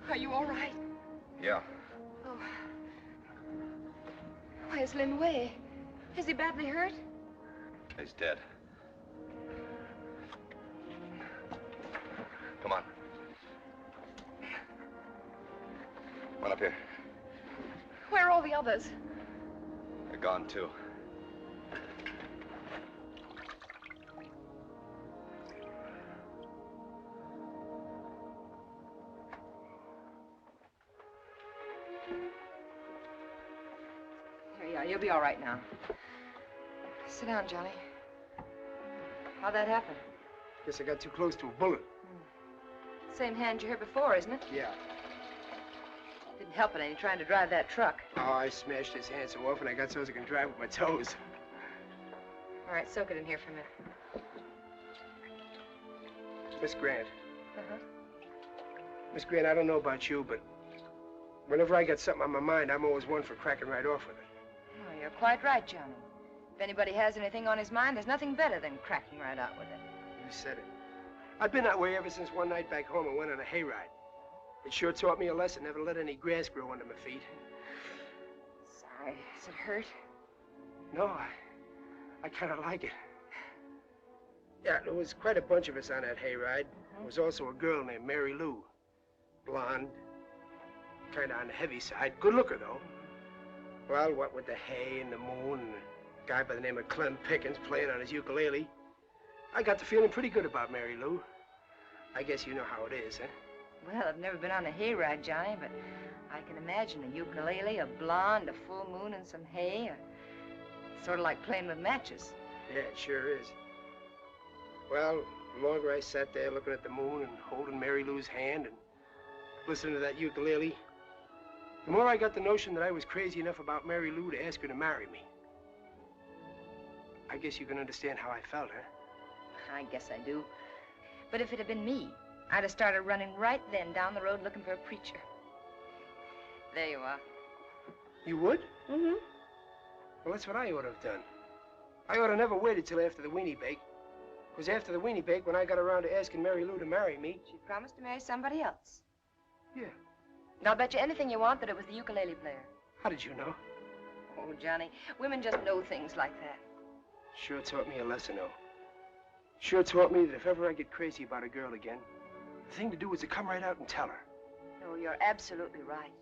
Are you all right? Yeah. Oh. Where's Lin Wei? Is he badly hurt? He's dead. Come on. Run up here. Where are all the others? They're gone, too. Here you are. You'll be all right now. Sit down, Johnny. How'd that happen? Guess I got too close to a bullet. Same hand you hurt before, isn't it? Yeah. Didn't help it any trying to drive that truck. Oh, I smashed his hand so often I got so I can drive with my toes. All right, soak it in here for a minute. Miss Grant. Uh-huh. Miss Grant, I don't know about you, but whenever I got something on my mind, I'm always one for cracking right off with it. Oh, you're quite right, Johnny. If anybody has anything on his mind, there's nothing better than cracking right out with it. You said it. I've been that way ever since one night back home I went on a hayride. It sure taught me a lesson, never let any grass grow under my feet. Sorry. Does it hurt? No, I kind of like it. Yeah, there was quite a bunch of us on that hayride. There was also a girl named Mary Lou. Blonde, kind of on the heavy side. Good looker, though. Well, what with the hay and the moon and a guy by the name of Clem Pickens playing on his ukulele, I got to feeling pretty good about Mary Lou. I guess you know how it is, huh? Well, I've never been on a hayride, Johnny, but I can imagine a ukulele, a blonde, a full moon, and some hay. Sort of like playing with matches. Yeah, it sure is. Well, the longer I sat there looking at the moon and holding Mary Lou's hand and listening to that ukulele, the more I got the notion that I was crazy enough about Mary Lou to ask her to marry me. I guess you can understand how I felt, huh? I guess I do. But if it had been me, I'd have started running right then down the road looking for a preacher. There you are. You would? Mm-hmm. Well, that's what I ought to have done. I ought to never waited till after the weenie bake. Because after the weenie bake, when I got around to asking Mary Lou to marry me... She promised to marry somebody else. Yeah. And I'll bet you anything you want that it was the ukulele player. How did you know? Oh, Johnny, women just know things like that. Sure taught me a lesson, though. Sure taught me that if ever I get crazy about a girl again, the thing to do is to come right out and tell her. No, you're absolutely right.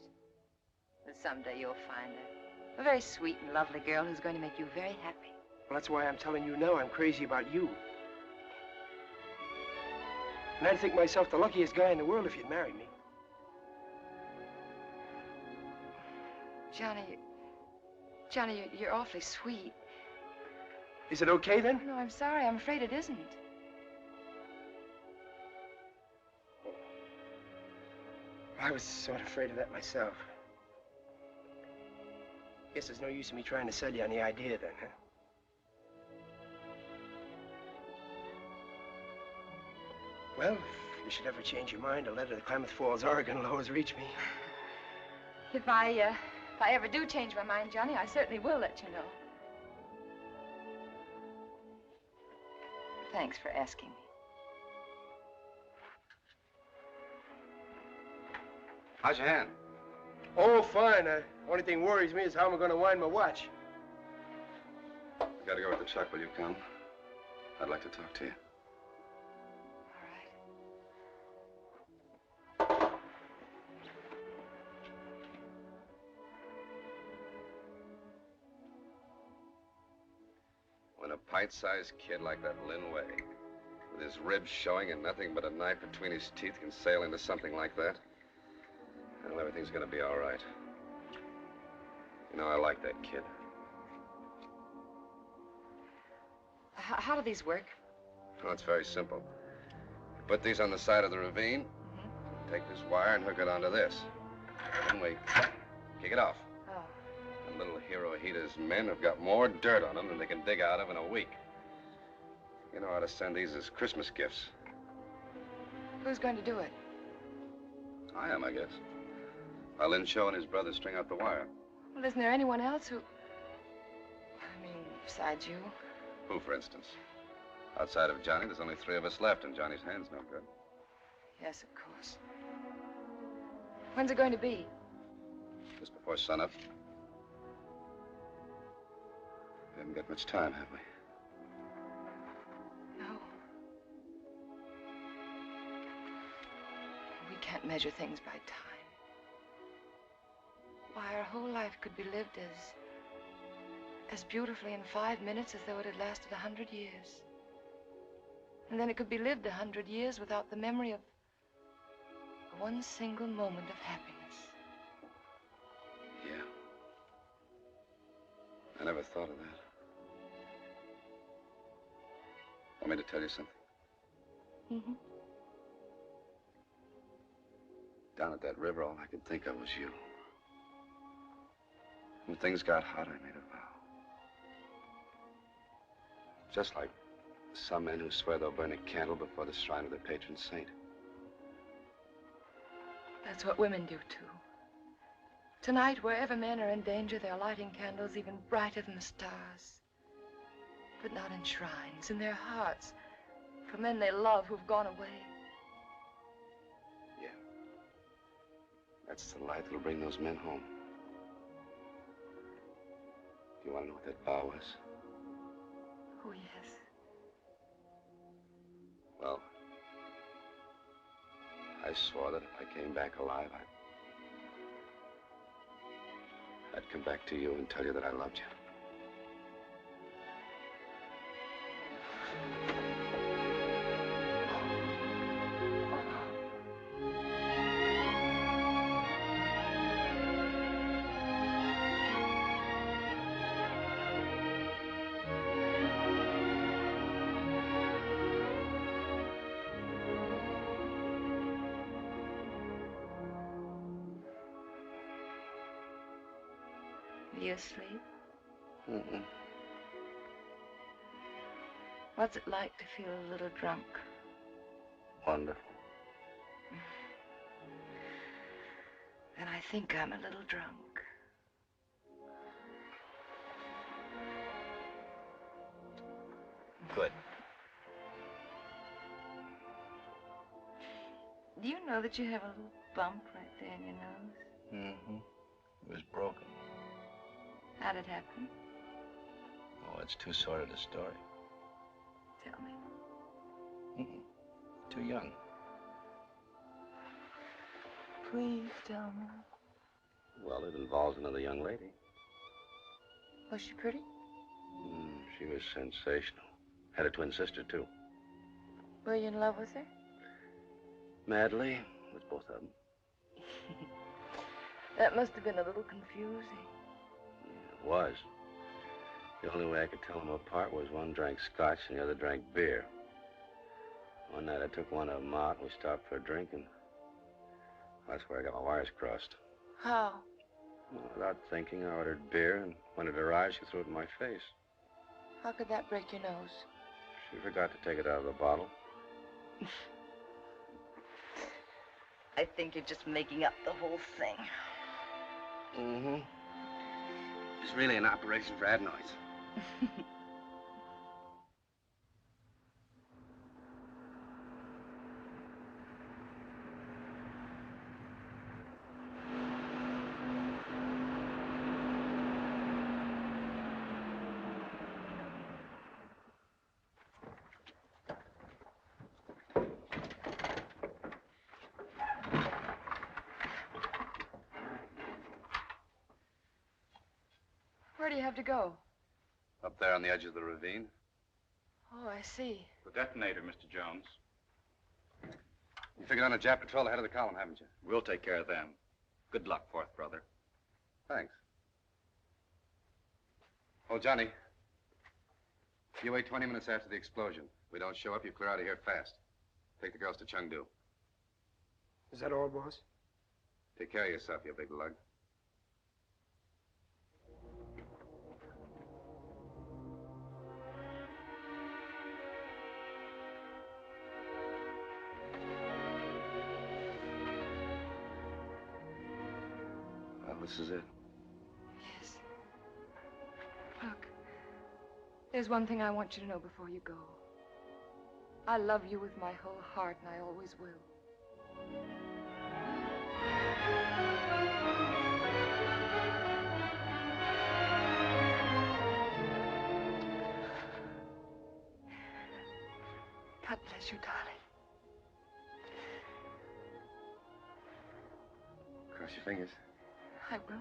But someday you'll find her. A very sweet and lovely girl who's going to make you very happy. Well, that's why I'm telling you now I'm crazy about you. And I'd think myself the luckiest guy in the world if you'd marry me. Johnny, you're awfully sweet. Is it okay, then? No, I'm sorry. I'm afraid it isn't. I was sort of afraid of that myself. Guess there's no use in me trying to sell you on the idea, then, huh? Well, if you should ever change your mind, a letter to Klamath Falls, Oregon will always reach me. If I ever do change my mind, Johnny, I certainly will let you know. Thanks for asking me. How's your hand? Oh, fine. Only thing worries me is how I'm going to wind my watch. I gotta go with the truck. Will you come? I'd like to talk to you. When a pint-sized kid like that Lin Wei, with his ribs showing and nothing but a knife between his teeth, can sail into something like that, well, everything's gonna be all right. You know, I like that kid. How do these work? Well, it's very simple. You put these on the side of the ravine, take this wire and hook it onto this. Then we kick it off. Oh. And little Hirohita's men have got more dirt on them than they can dig out of in a week. You know how to send these as Christmas gifts. Who's going to do it? I am, I guess. While Lin Cho and his brother string out the wire. Well, isn't there anyone else who... I mean, besides you? Who, for instance? Outside of Johnny, there's only 3 of us left, and Johnny's hand's no good. Yes, of course. When's it going to be? Just before sunup. We haven't got much time, have we? No. We can't measure things by time. Why, our whole life could be lived as beautifully in 5 minutes as though it had lasted 100 years. And then it could be lived 100 years without the memory of one single moment of happiness. Yeah. I never thought of that. Want me to tell you something? Mm-hmm. Down at that river, all I could think of was you. When things got hot, I made a vow. Just like some men who swear they'll burn a candle before the shrine of their patron saint. That's what women do, too. Tonight, wherever men are in danger, they're lighting candles even brighter than the stars. But not in shrines, in their hearts, for men they love who've gone away. Yeah. That's the light that'll bring those men home. Do you want to know what that vow was? Oh, yes. Well, I swore that if I came back alive, I'd come back to you and tell you that I loved you. Are you asleep? Mm-mm. What's it like to feel a little drunk? Wonderful. Then I think I'm a little drunk. Good. Do you know that you have a little bump right there in your nose? Mm-hmm. It was broken. How'd it happen? Oh, it's too sordid a story. Tell me. Too young. Please tell me. Well, it involves another young lady. Was she pretty? She was sensational. Had a twin sister, too. Were you in love with her? Madly, with both of them. That must have been a little confusing. It was. The only way I could tell them apart was one drank scotch and the other drank beer. One night I took one of them out and we stopped for a drink, and that's where I got my wires crossed. How? Well, without thinking, I ordered beer, and when it arrived, she threw it in my face. How could that break your nose? She forgot to take it out of the bottle. I think you're just making up the whole thing. Mm-hmm. It's really an operation for adenoids. Where do you have to go? Up there on the edge of the ravine. Oh, I see. The detonator, Mr. Jones. You figured on a Jap patrol ahead of the column, haven't you? We'll take care of them. Good luck, fourth brother. Thanks. Oh, Johnny. You wait 20 minutes after the explosion. If we don't show up, you clear out of here fast. Take the girls to Chungtu. Is that all, boss? Take care of yourself, you big lug. Well, this is it. Yes. Look, there's one thing I want you to know before you go. I love you with my whole heart, and I always will. God bless you, darling. Cross your fingers. I will.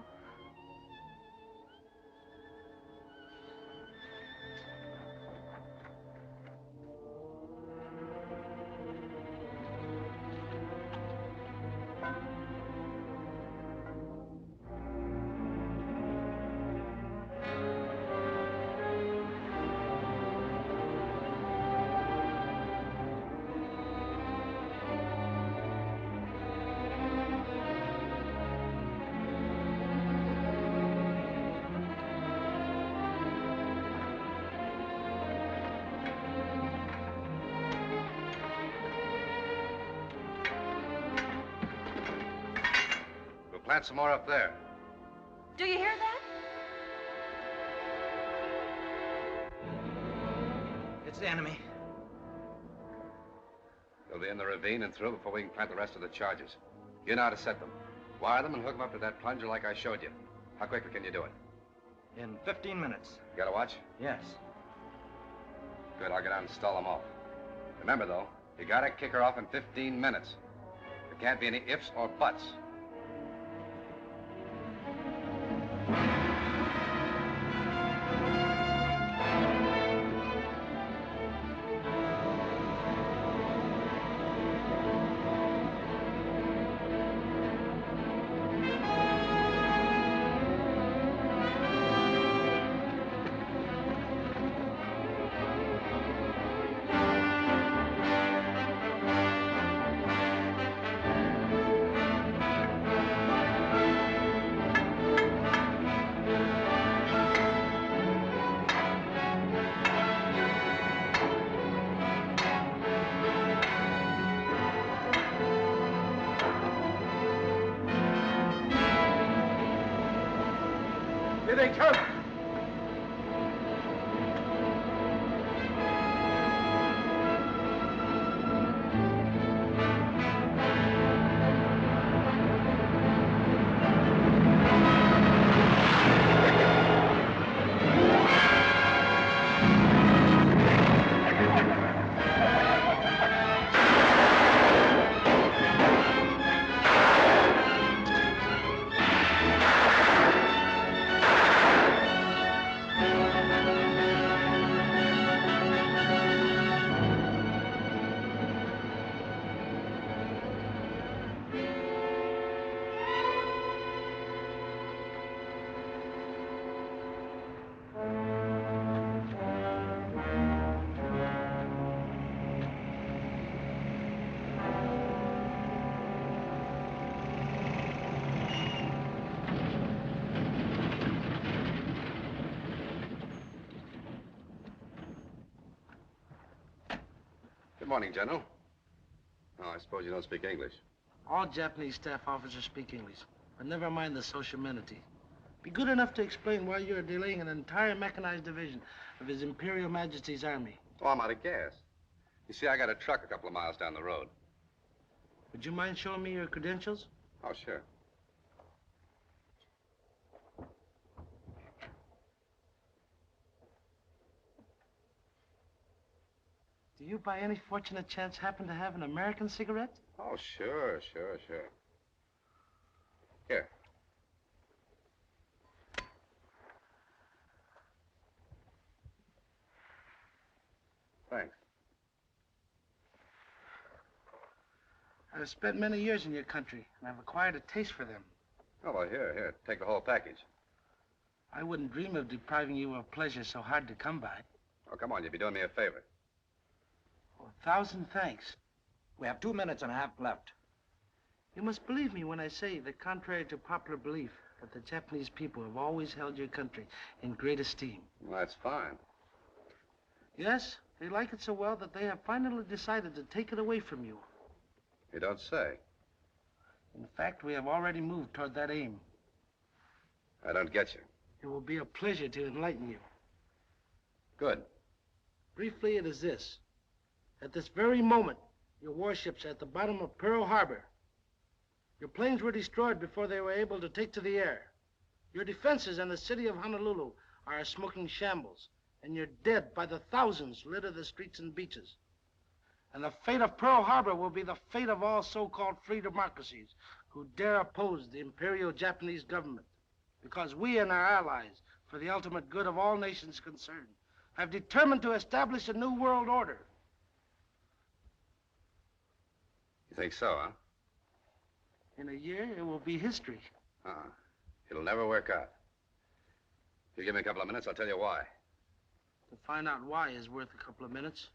Plant some more up there. Do you hear that? It's the enemy. They'll be in the ravine and through before we can plant the rest of the charges. You know how to set them. Wire them and hook them up to that plunger like I showed you. How quickly can you do it? In 15 minutes. You got a watch? Yes. Good, I'll get out and stall them off. Remember, though, you gotta kick her off in 15 minutes. There can't be any ifs or buts. Here they come. Good morning, General. Oh, I suppose you don't speak English. All Japanese staff officers speak English, but never mind the social amenity. Be good enough to explain why you're delaying an entire mechanized division of His Imperial Majesty's Army. Oh, I'm out of gas. You see, I got a truck a couple of miles down the road. Would you mind showing me your credentials? Oh, sure. Do you, by any fortunate chance, happen to have an American cigarette? Oh, sure. Here. Thanks. I've spent many years in your country, and I've acquired a taste for them. Oh, well, here, take the whole package. I wouldn't dream of depriving you of pleasure so hard to come by. Oh, come on, you'd be doing me a favor. Oh, 1,000 thanks. We have 2 minutes and a half left. You must believe me when I say that contrary to popular belief, that the Japanese people have always held your country in great esteem. Well, that's fine. Yes, they like it so well that they have finally decided to take it away from you. You don't say. In fact, we have already moved toward that aim. I don't get you. It will be a pleasure to enlighten you. Good. Briefly, it is this. At this very moment, your warships are at the bottom of Pearl Harbor. Your planes were destroyed before they were able to take to the air. Your defenses in the city of Honolulu are a smoking shambles, and your dead by the thousands litter the streets and beaches. And the fate of Pearl Harbor will be the fate of all so-called free democracies who dare oppose the Imperial Japanese government. Because we and our allies, for the ultimate good of all nations concerned, have determined to establish a new world order. You think so, huh? In a year, it will be history. It'll never work out. If you give me a couple of minutes, I'll tell you why. To find out why is worth a couple of minutes.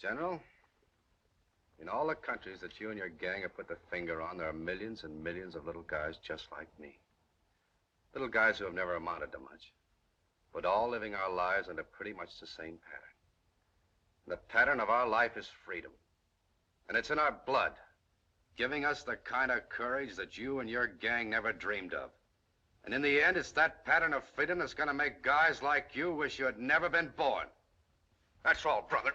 General, in all the countries that you and your gang have put the finger on, there are millions and millions of little guys just like me. Little guys who have never amounted to much, but all living our lives under pretty much the same pattern. And the pattern of our life is freedom. And it's in our blood, giving us the kind of courage that you and your gang never dreamed of. And in the end, it's that pattern of freedom that's gonna make guys like you wish you had never been born. That's all, brother.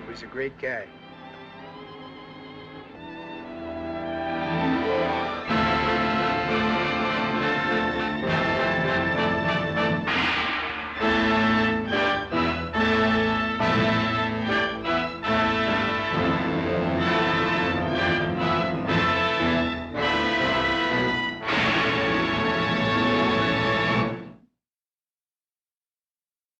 He's a great guy.